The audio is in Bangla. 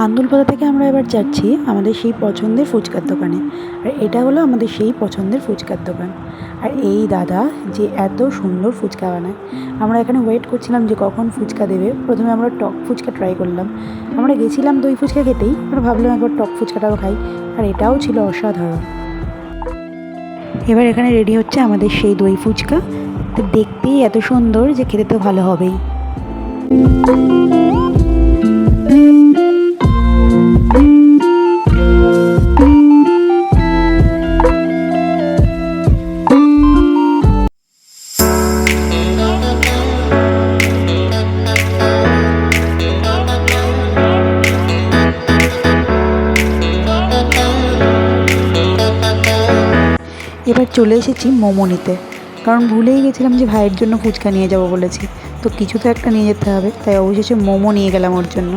আন্দুলপাতা থেকে আমরা এবার যাচ্ছি আমাদের সেই পছন্দের ফুচকার দোকানে। আর এটা হলো আমাদের সেই পছন্দের ফুচকার দোকান। আর এই দাদা যে এত সুন্দর ফুচকা বানায়, আমরা এখানে ওয়েট করছিলাম যে কখন ফুচকা দেবে। প্রথমে আমরা টক ফুচকা ট্রাই করলাম। আমরা গেছিলাম দই ফুচকা খেতেই, আমরা ভাবলাম একবার টক ফুচকাটাও খাই। আর এটাও ছিল অসাধারণ। এবার এখানে রেডি হচ্ছে আমাদের সেই দই ফুচকা। তো দেখতেই এত সুন্দর যে খেতে তো ভালো হবেই। এবার চলে এসেছি মোমো নিতে, কারণ ভুলেই গেছিলাম যে ভাইয়ের জন্য ফুচকা নিয়ে যাব বলেছি। তো কিছু তো একটা নিয়ে যেতে হবে, তাই অবশেষে মোমো নিয়ে গেলাম ওর জন্য।